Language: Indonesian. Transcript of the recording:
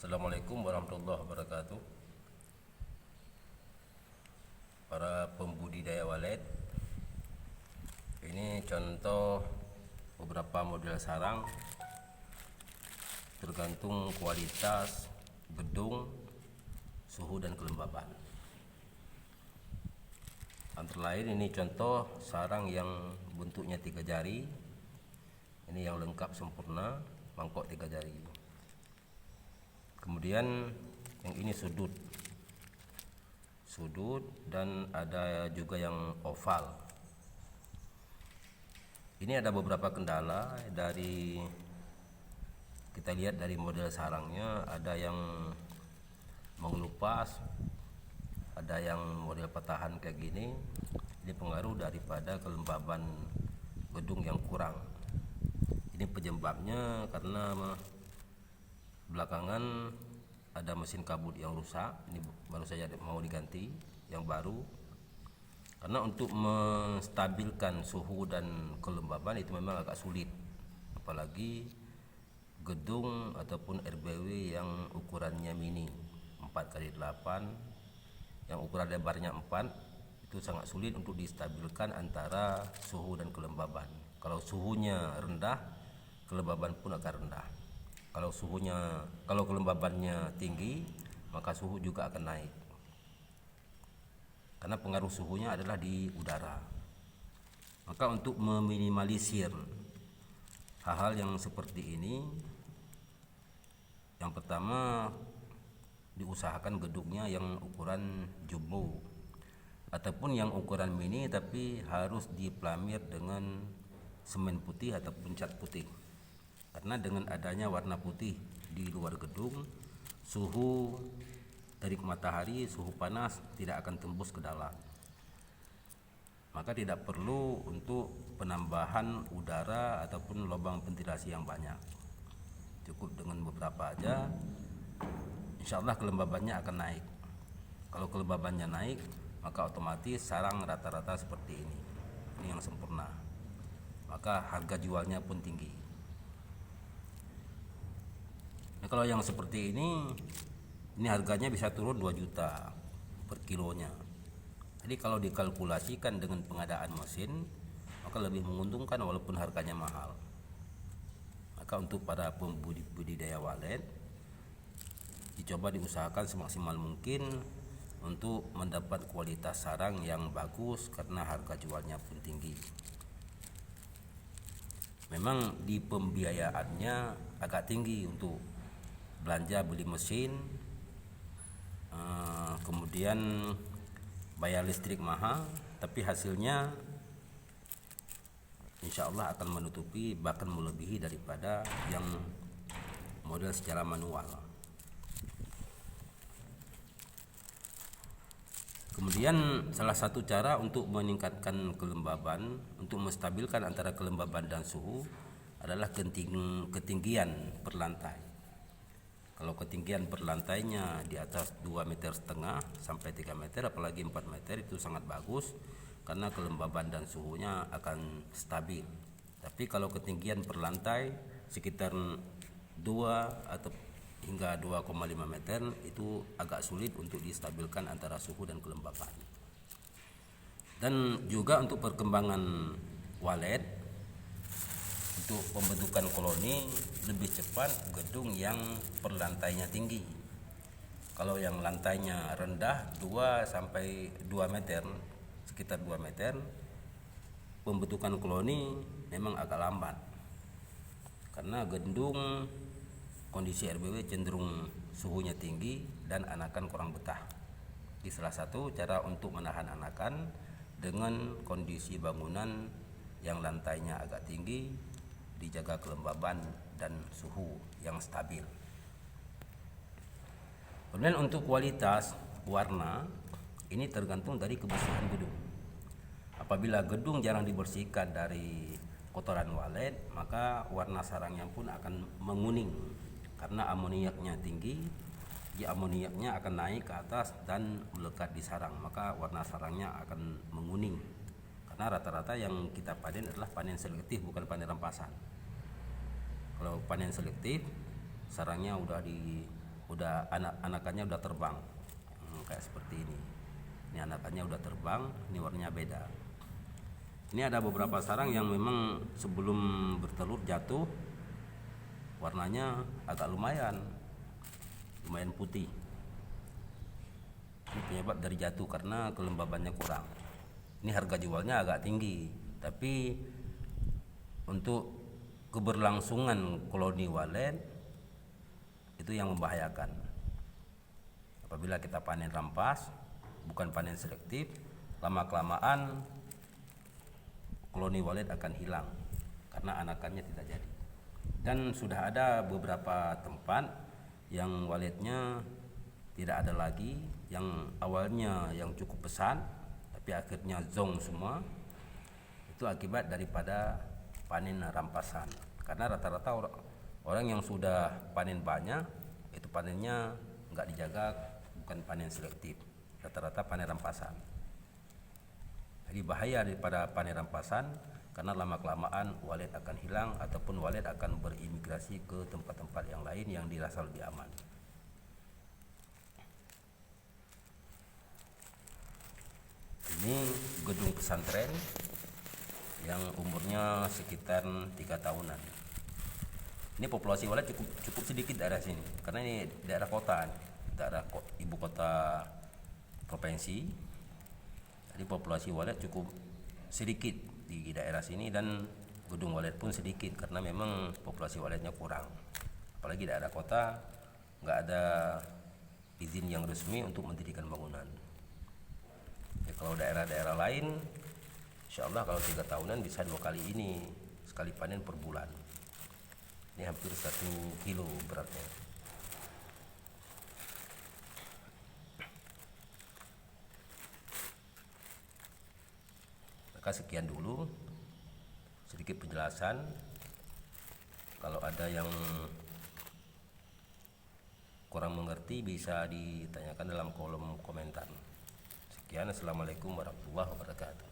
Assalamualaikum warahmatullahi wabarakatuh. Para pembudidaya walet, ini contoh beberapa model sarang tergantung kualitas gedung, suhu dan kelembaban. Antara lain ini contoh sarang yang bentuknya 3 jari. Ini yang lengkap sempurna, mangkok 3 jari. Kemudian yang ini sudut dan ada juga yang oval. Ini ada beberapa kendala dari kita lihat dari model sarangnya, ada yang mengelupas, ada yang model petahan kayak gini. Ini pengaruh daripada kelembaban gedung yang kurang. Ini penyebabnya karena belakangan ada mesin kabut yang rusak. Ini baru saja mau diganti yang baru, karena untuk menstabilkan suhu dan kelembaban itu memang agak sulit, apalagi gedung ataupun RBW yang ukurannya mini 4x8, yang ukuran lebarnya 4, itu sangat sulit untuk distabilkan antara suhu dan kelembaban. Kalau suhunya rendah, kelembaban pun akan rendah. Kalau kelembabannya tinggi, maka suhu juga akan naik, karena pengaruh suhunya adalah di udara. Maka untuk meminimalisir hal-hal yang seperti ini, yang pertama diusahakan gedungnya yang ukuran jumbo ataupun yang ukuran mini, tapi harus diplamir dengan semen putih ataupun cat putih. Karena dengan adanya warna putih di luar gedung, suhu dari matahari, suhu panas tidak akan tembus ke dalam. Maka tidak perlu untuk penambahan udara ataupun lubang ventilasi yang banyak. Cukup dengan beberapa aja, insya Allah kelembabannya akan naik. Kalau kelembabannya naik, maka otomatis sarang rata-rata seperti ini. Ini yang sempurna. Maka harga jualnya pun tinggi. Nah, kalau yang seperti ini harganya bisa turun 2 juta per kilonya. Jadi kalau dikalkulasikan dengan pengadaan mesin, maka lebih menguntungkan walaupun harganya mahal. Maka untuk para pembudidaya walet, dicoba diusahakan semaksimal mungkin untuk mendapat kualitas sarang yang bagus, karena harga jualnya pun tinggi. Memang di pembiayaannya agak tinggi untuk belanja beli mesin, kemudian bayar listrik mahal, tapi hasilnya insya Allah akan menutupi bahkan melebihi daripada yang model secara manual. Kemudian salah satu cara untuk meningkatkan kelembaban, untuk menstabilkan antara kelembaban dan suhu adalah ketinggian per lantai. Kalau ketinggian per lantainya di atas 2,5 meter sampai 3 meter, apalagi 4 meter, itu sangat bagus karena kelembaban dan suhunya akan stabil. Tapi kalau ketinggian per lantai sekitar 2 atau hingga 2,5 meter, itu agak sulit untuk distabilkan antara suhu dan kelembaban. Dan juga untuk perkembangan walet, untuk pembentukan koloni lebih cepat gedung yang per lantainya tinggi. Kalau yang lantainya rendah 2 sampai 2 meter, sekitar 2 meter, pembentukan koloni memang agak lambat. Karena gedung kondisi RBW cenderung suhunya tinggi dan anakan kurang betah. Di salah satu cara untuk menahan anakan dengan kondisi bangunan yang lantainya agak tinggi, dijaga kelembaban dan suhu yang stabil. Kemudian untuk kualitas warna, ini tergantung dari kebersihan gedung. Apabila gedung jarang dibersihkan dari kotoran walet, maka warna sarangnya pun akan menguning, karena amoniaknya tinggi. Di amoniaknya akan naik ke atas dan melekat di sarang, maka warna sarangnya akan menguning. Karena rata-rata yang kita panen adalah panen selektif, bukan panen rampasan. Kalau panen selektif, sarangnya udah udah anakannya udah terbang. Kayak seperti ini anakannya udah terbang, ini warnanya beda. Ini ada beberapa sarang yang memang sebelum bertelur jatuh warnanya agak lumayan putih. Ini penyebab dari jatuh karena kelembabannya kurang. Ini harga jualnya agak tinggi, tapi untuk keberlangsungan koloni walet itu yang membahayakan. Apabila kita panen rampas, bukan panen selektif, lama-kelamaan koloni walet akan hilang karena anakannya tidak jadi. Dan sudah ada beberapa tempat yang waletnya tidak ada lagi, yang awalnya yang cukup besar tapi akhirnya zong semua. Itu akibat daripada panen rampasan. Karena rata-rata orang yang sudah panen banyak itu panennya nggak dijaga, bukan panen selektif, rata-rata panen rampasan. Jadi bahaya daripada panen rampasan karena lama-kelamaan walet akan hilang ataupun walet akan berimigrasi ke tempat-tempat yang lain yang dirasa lebih aman. Ini gedung pesantren yang umurnya sekitar 3 tahunan. Ini populasi walet cukup sedikit daerah sini karena ini daerah kota, daerah ibu kota provinsi. Jadi populasi walet cukup sedikit di daerah sini dan gedung walet pun sedikit karena memang populasi waletnya kurang. Apalagi daerah kota nggak ada izin yang resmi untuk mendirikan bangunan. Ya, kalau daerah-daerah lain, insya Allah kalau 3 tahunan bisa 2 kali ini, sekali panen per bulan. Ini hampir 1 kilo beratnya. Maka sekian dulu sedikit penjelasan. Kalau ada yang kurang mengerti bisa ditanyakan dalam kolom komentar. Sekian, assalamualaikum warahmatullahi wabarakatuh.